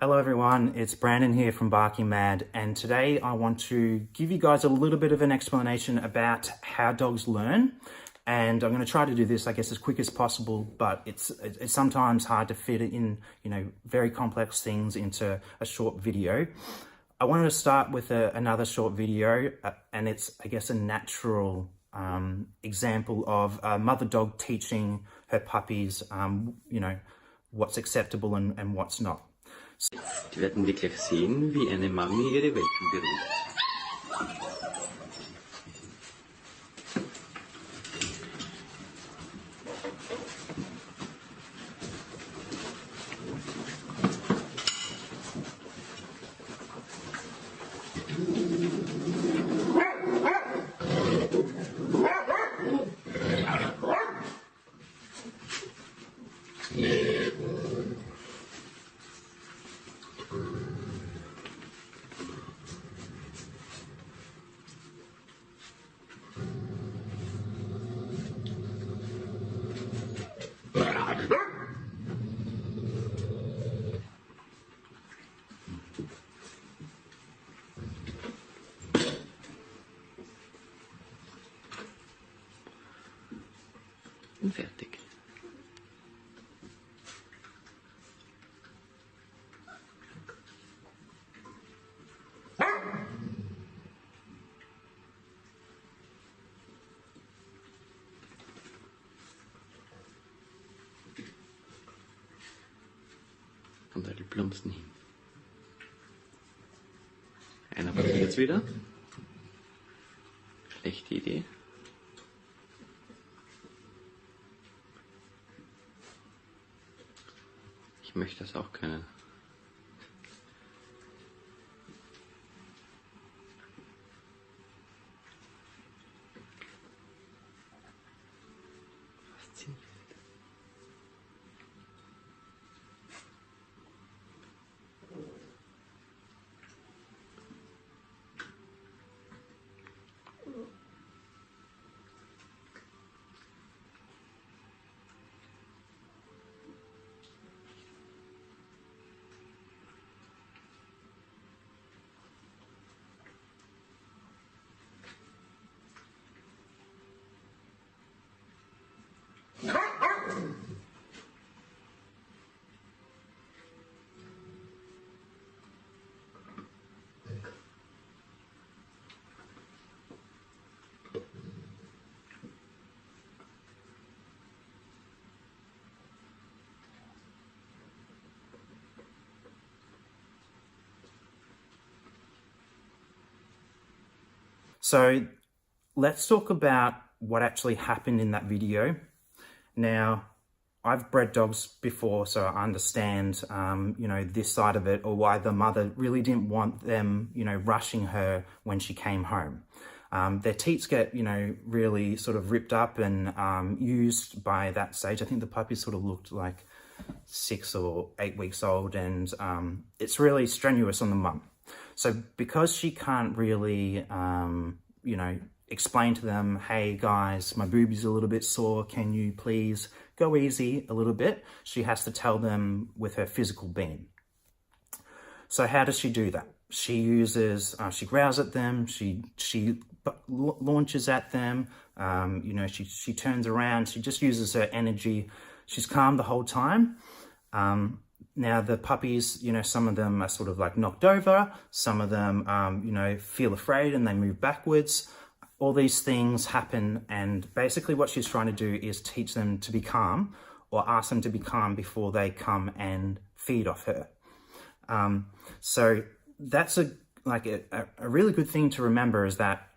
Hello everyone, it's Brandon here from Barking Mad, and today I want to give you guys a little bit of an explanation about how dogs learn. And I'm going to try to do this, I guess, as quick as possible, but it's sometimes hard to fit it in, very complex things into a short video. I wanted to start with another short video, and it's, I guess, a natural example of a mother dog teaching her puppies, what's acceptable and what's not. Die werden wirklich sehen, wie eine Mami ihre Welpen beruhigt. Und fertig. Und da die Plumpsen hin. Einer passiert jetzt wieder. Schlechte Idee. Ich möchte das auch können. Faszinierend. So let's talk about what actually happened in that video. Now, I've bred dogs before, so I understand, this side of it, or why the mother really didn't want them, rushing her when she came home. Their teats get, really sort of ripped up and used by that stage. I think the puppy sort of looked like 6 or 8 weeks old, and it's really strenuous on the mum. So because she can't really, explain to them, hey guys, my boobie's a little bit sore, can you please go easy a little bit? She has to tell them with her physical being. So how does she do that? She uses, she growls at them, she launches at them, she turns around, she just uses her energy. She's calm the whole time. Now the puppies, some of them are sort of like knocked over, some of them, feel afraid and they move backwards. All these things happen, and basically what she's trying to do is teach them to be calm, or ask them to be calm before they come and feed off her. So that's a really good thing to remember, is that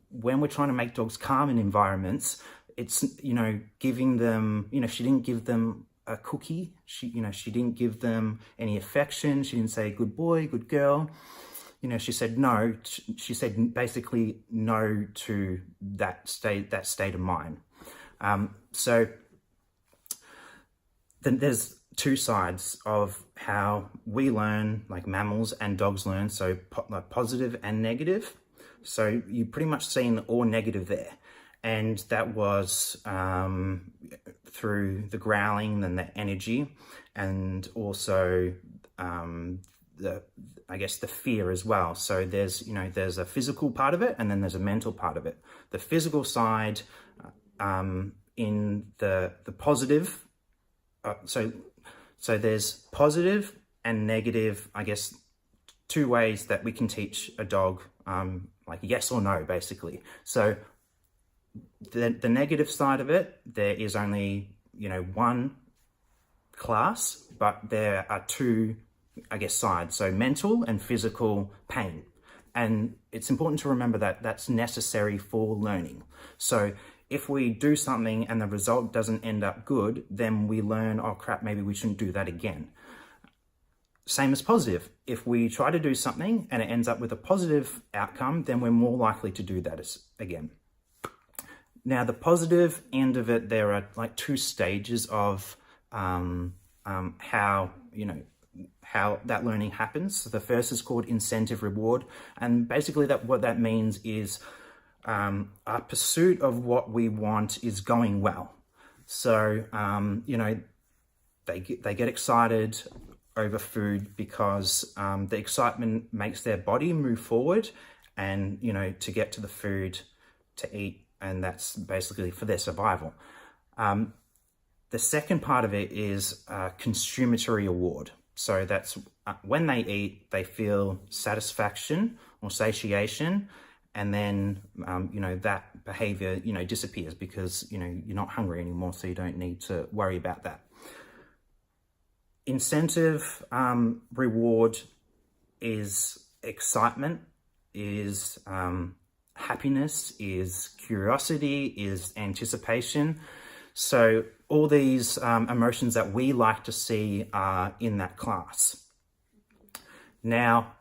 when we're trying to make dogs calm in environments, it's, giving them, she didn't give them a cookie. She didn't give them any affection. She didn't say good boy, good girl. She said no. She said basically no to that state of mind. So then there's two sides of how we learn, like mammals and dogs learn. So positive and negative. So you pretty much seen all negative there. And that was through the growling and the energy, and also I guess the fear as well. So there's, there's a physical part of it, and then there's a mental part of it. The physical side, in the positive, so there's positive and negative, I guess, two ways that we can teach a dog, like yes or no, basically. So the negative side of it, there is only, one class, but there are two, I guess, sides. So mental and physical pain. And it's important to remember that that's necessary for learning. So if we do something and the result doesn't end up good, then we learn, oh crap, maybe we shouldn't do that again. Same as positive. If we try to do something and it ends up with a positive outcome, then we're more likely to do that again. Now, the positive end of it, there are like two stages of how that learning happens. So the first is called incentive reward. And basically what that means is our pursuit of what we want is going well. So, they get excited over food because the excitement makes their body move forward and, to get to the food to eat. And that's basically for their survival. The second part of it is consumatory reward. So that's when they eat, they feel satisfaction or satiation, and then, that behavior, disappears because, you're not hungry anymore, so you don't need to worry about that. Incentive reward is excitement, is happiness, is curiosity, is anticipation. So all these emotions that we like to see are in that class. Now,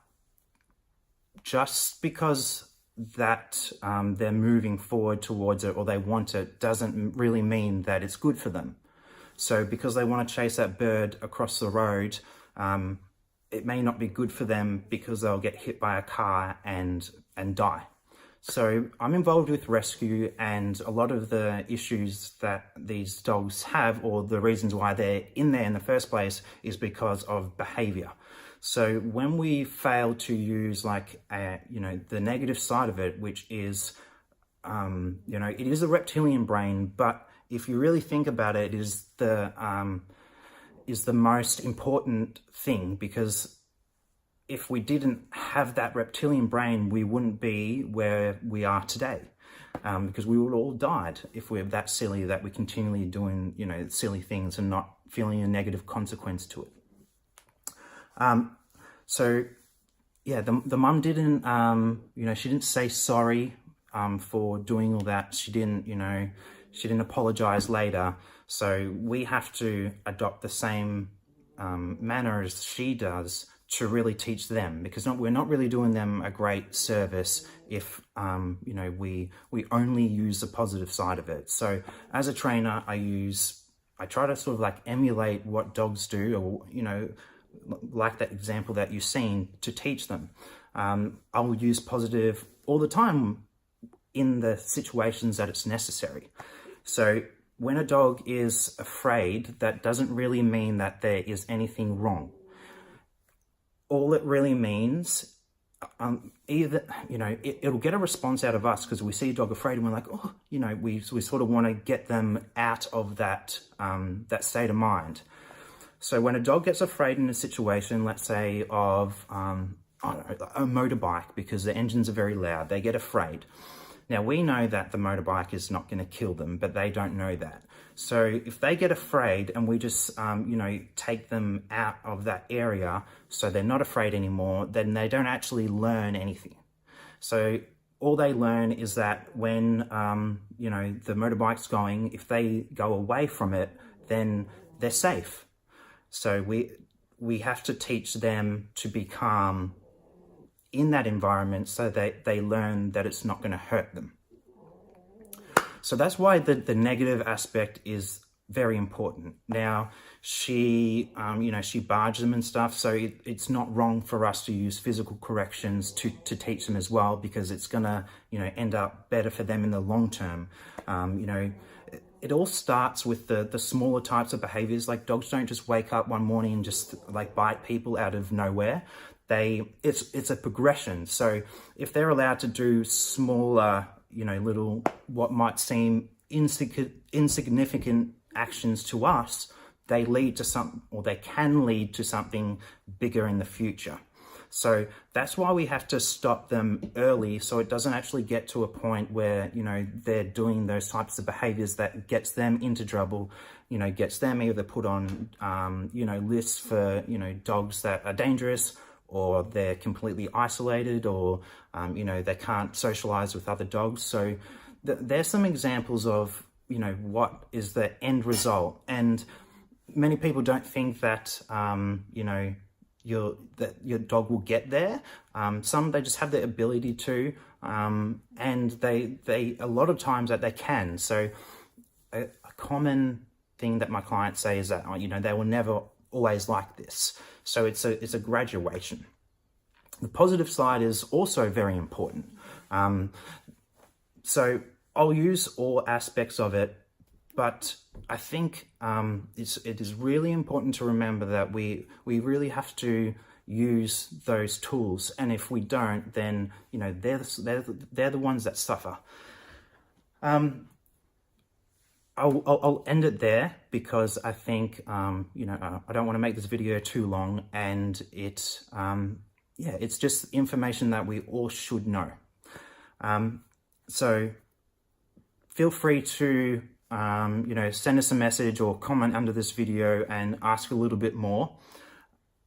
just because that they're moving forward towards it or they want it doesn't really mean that it's good for them. So because they want to chase that bird across the road, it may not be good for them because they'll get hit by a car and die. So I'm involved with rescue, and a lot of the issues that these dogs have, or the reasons why they're in there in the first place, is because of behavior. So when we fail to use the negative side of it, which is, it is a reptilian brain, but if you really think about it, it is the most important thing, because if we didn't have that reptilian brain, we wouldn't be where we are today, because we would all died if we're that silly that we're continually doing, silly things and not feeling a negative consequence to it. So yeah, the mum didn't, she didn't say sorry for doing all that. She didn't apologize later. So we have to adopt the same manner as she does to really teach them, because we're not really doing them a great service if we only use the positive side of it. So as a trainer, I try to sort of like emulate what dogs do, or like that example that you've seen, to teach them. I will use positive all the time in the situations that it's necessary. So when a dog is afraid, that doesn't really mean that there is anything wrong. All it really means, it'll get a response out of us because we see a dog afraid and we're like, we sort of want to get them out of that state of mind. So when a dog gets afraid in a situation, let's say of a motorbike, because the engines are very loud, they get afraid. Now we know that the motorbike is not going to kill them, but they don't know that. So if they get afraid and we just, take them out of that area so they're not afraid anymore, then they don't actually learn anything. So all they learn is that when, the motorbike's going, if they go away from it, then they're safe. So we have to teach them to be calm in that environment so that they learn that it's not going to hurt them. So that's why the negative aspect is very important. Now, she barged them and stuff, so it's not wrong for us to use physical corrections to teach them as well, because it's gonna, end up better for them in the long term. it all starts with the smaller types of behaviors. Like dogs don't just wake up one morning and just like bite people out of nowhere. It's a progression. So if they're allowed to do smaller, little, what might seem insignificant actions to us, they can lead to something bigger in the future. So that's why we have to stop them early, so it doesn't actually get to a point where, they're doing those types of behaviors that gets them into trouble, gets them either put on, lists for, dogs that are dangerous, or they're completely isolated, or, they can't socialize with other dogs. So there's some examples of, what is the end result. And many people don't think that, your dog will get there. Some, they just have the ability to, and they a lot of times that they can. So a common thing that my clients say is that, they will never always like this. So it's a graduation. The positive side is also very important. So I'll use all aspects of it, but I think it is really important to remember that we really have to use those tools, and if we don't, then they're the ones that suffer. I'll end it there because I think I don't want to make this video too long, and it's just information that we all should know. So feel free to send us a message or comment under this video and ask a little bit more.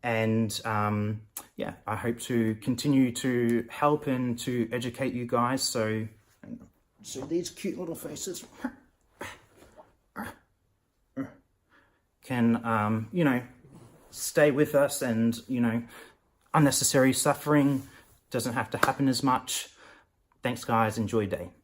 And I hope to continue to help and to educate you guys. So these cute little faces can, stay with us, and, unnecessary suffering doesn't have to happen as much. Thanks, guys. Enjoy your day.